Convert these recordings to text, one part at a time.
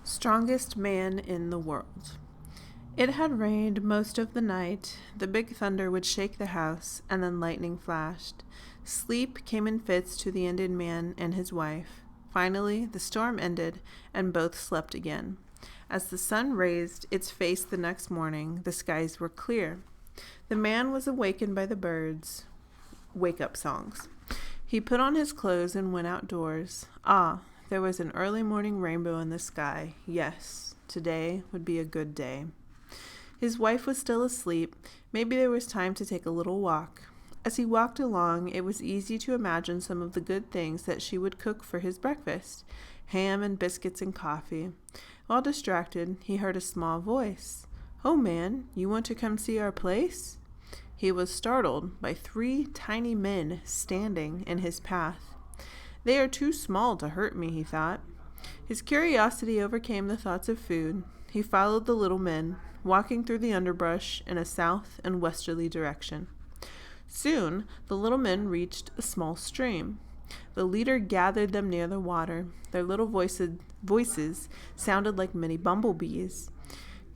Strongest man in the world. It had rained most of the night. The big thunder would shake the house, and then lightning flashed. Sleep came in fits to the Indian man and his wife. Finally, the storm ended, and both slept again. As the sun raised its face the next morning, the skies were clear. The man was awakened by the birds' wake-up songs. He put on his clothes and went outdoors. There was an early morning rainbow in the sky. Yes, today would be a good day. His wife was still asleep. Maybe there was time to take a little walk. As he walked along, it was easy to imagine some of the good things that she would cook for his breakfast: ham and biscuits and coffee. While distracted, he heard a small voice. "Oh, man, you want to come see our place?" He was startled by 3 tiny men standing in his path. "They are too small to hurt me," he thought. His curiosity overcame the thoughts of food. He followed the little men, walking through the underbrush in a south and westerly direction. Soon, the little men reached a small stream. The leader gathered them near the water. Their little voices sounded like many bumblebees.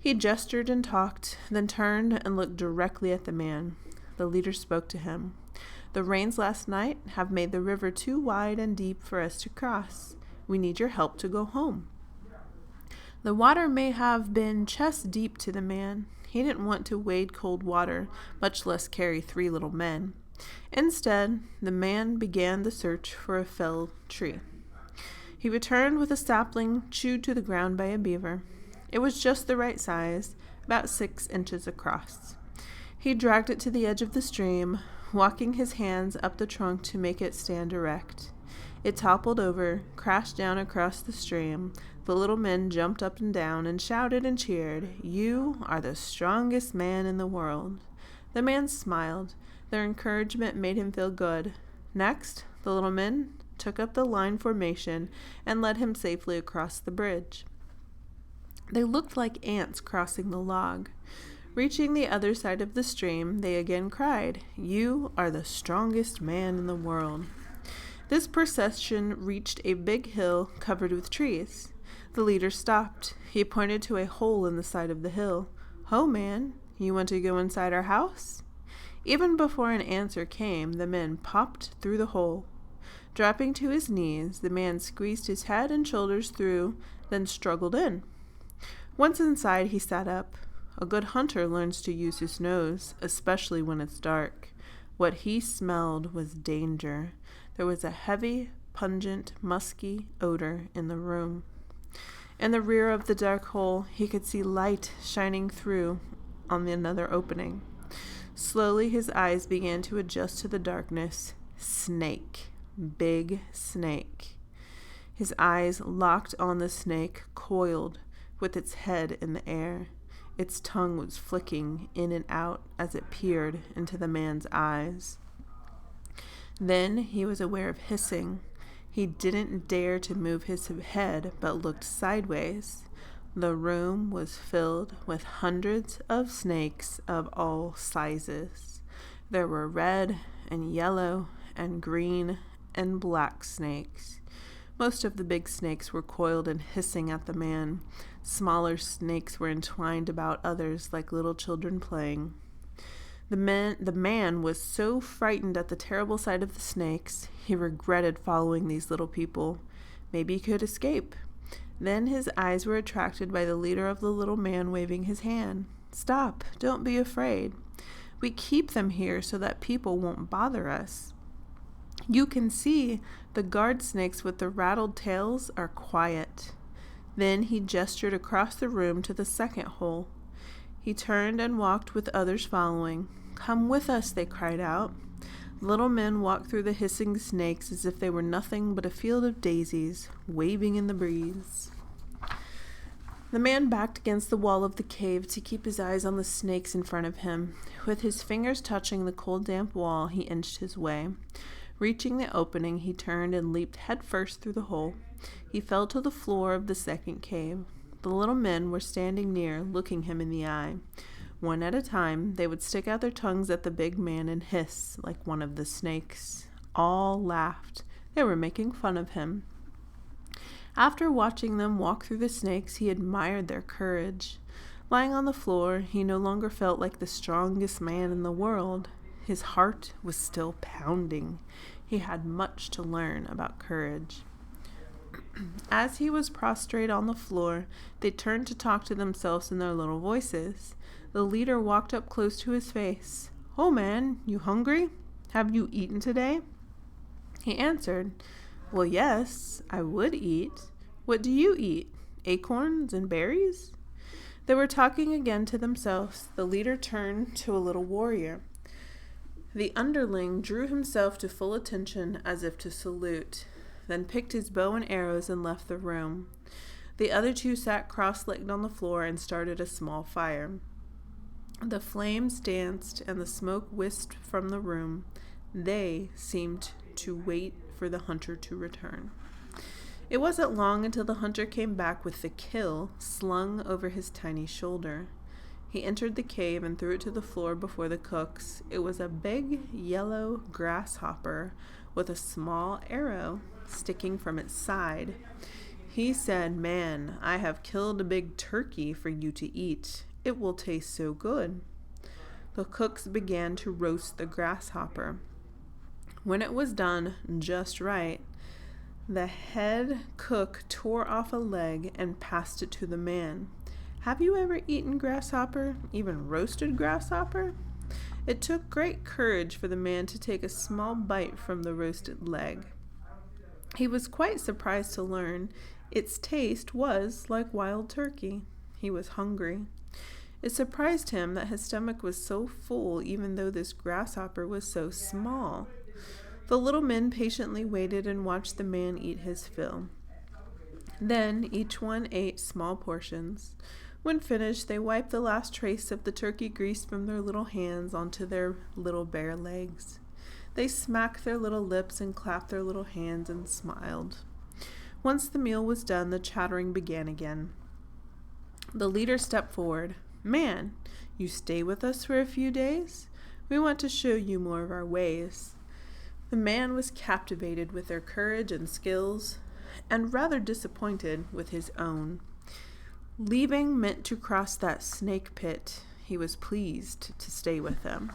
He gestured and talked, then turned and looked directly at the man. The leader spoke to him. "The rains last night have made the river too wide and deep for us to cross. We need your help to go home." The water may have been chest deep to the man. He didn't want to wade cold water, much less carry 3 little men. Instead, the man began the search for a felled tree. He returned with a sapling chewed to the ground by a beaver. It was just the right size, about 6 inches across. He dragged it to the edge of the stream, walking his hands up the trunk to make it stand erect. It toppled over, crashed down across the stream. The little men jumped up and down and shouted and cheered. "You are the strongest man in the world." The man smiled. Their encouragement made him feel good. Next, the little men took up the line formation and led him safely across the bridge. They looked like ants crossing the log. Reaching the other side of the stream, they again cried, "You are the strongest man in the world." This procession reached a big hill covered with trees. The leader stopped. He pointed to a hole in the side of the hill. "Oh, man, you want to go inside our house?" Even before an answer came, the men popped through the hole. Dropping to his knees, the man squeezed his head and shoulders through, then struggled in. Once inside, he sat up. A good hunter learns to use his nose, especially when it's dark. What he smelled was danger. There was a heavy, pungent, musky odor in the room. In the rear of the dark hole, he could see light shining through on another opening. Slowly, his eyes began to adjust to the darkness. Snake. Big snake. His eyes locked on the snake, coiled, with its head in the air. Its tongue was flicking in and out as it peered into the man's eyes. Then he was aware of hissing. He didn't dare to move his head, but looked sideways. The room was filled with hundreds of snakes of all sizes. There were red and yellow and green and black snakes. Most of the big snakes were coiled and hissing at the man. Smaller snakes were entwined about others like little children playing. The man was so frightened at the terrible sight of the snakes, he regretted following these little people. Maybe he could escape. Then his eyes were attracted by the leader of the little man waving his hand. "Stop, don't be afraid. We keep them here so that people won't bother us. You can see the guard snakes with the rattled tails are quiet." Then he gestured across the room to the second hole. He turned and walked with others following. "Come with us," they cried out. Little men walked through the hissing snakes as if they were nothing but a field of daisies, waving in the breeze. The man backed against the wall of the cave to keep his eyes on the snakes in front of him. With his fingers touching the cold, damp wall, he inched his way. Reaching the opening, he turned and leaped headfirst through the hole. He fell to the floor of the second cave. The little men were standing near, looking him in the eye. One at a time, they would stick out their tongues at the big man and hiss like one of the snakes. All laughed. They were making fun of him. After watching them walk through the snakes, he admired their courage. Lying on the floor, he no longer felt like the strongest man in the world. His heart was still pounding. He had much to learn about courage. As he was prostrate on the floor, they turned to talk to themselves in their little voices. The leader walked up close to his face. "Oh, man, you hungry? Have you eaten today?" He answered, "Well, yes, I would eat. What do you eat? Acorns and berries?" They were talking again to themselves. The leader turned to a little warrior. The underling drew himself to full attention as if to salute, then picked his bow and arrows and left the room. The other two sat cross-legged on the floor and started a small fire. The flames danced and the smoke whisked from the room. They seemed to wait for the hunter to return. It wasn't long until the hunter came back with the kill slung over his tiny shoulder. He entered the cave and threw it to the floor before the cooks. It was a big yellow grasshopper with a small arrow sticking from its side. He said, "Man, I have killed a big turkey for you to eat. It will taste so good." The cooks began to roast the grasshopper. When it was done just right, the head cook tore off a leg and passed it to the man. "Have you ever eaten grasshopper, even roasted grasshopper?" It took great courage for the man to take a small bite from the roasted leg. He was quite surprised to learn its taste was like wild turkey. He was hungry. It surprised him that his stomach was so full even though this grasshopper was so small. The little men patiently waited and watched the man eat his fill. Then each one ate small portions. When finished, they wiped the last trace of the turkey grease from their little hands onto their little bare legs. They smacked their little lips and clapped their little hands and smiled. Once the meal was done, the chattering began again. The leader stepped forward. "Man, you stay with us for a few days? We want to show you more of our ways." The man was captivated with their courage and skills, and rather disappointed with his own. Leaving meant to cross that snake pit. He was pleased to stay with them.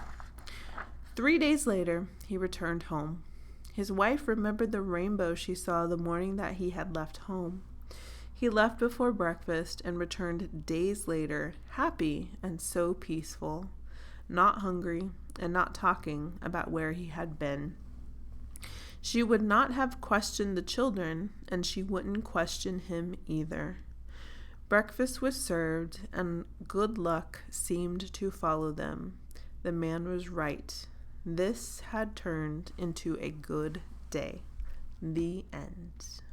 3 days later, he returned home. His wife remembered the rainbow she saw the morning that he had left home. He left before breakfast and returned days later, happy and so peaceful, not hungry and not talking about where he had been. She would not have questioned the children, and she wouldn't question him either. Breakfast was served, and good luck seemed to follow them. The man was right. This had turned into a good day. The end.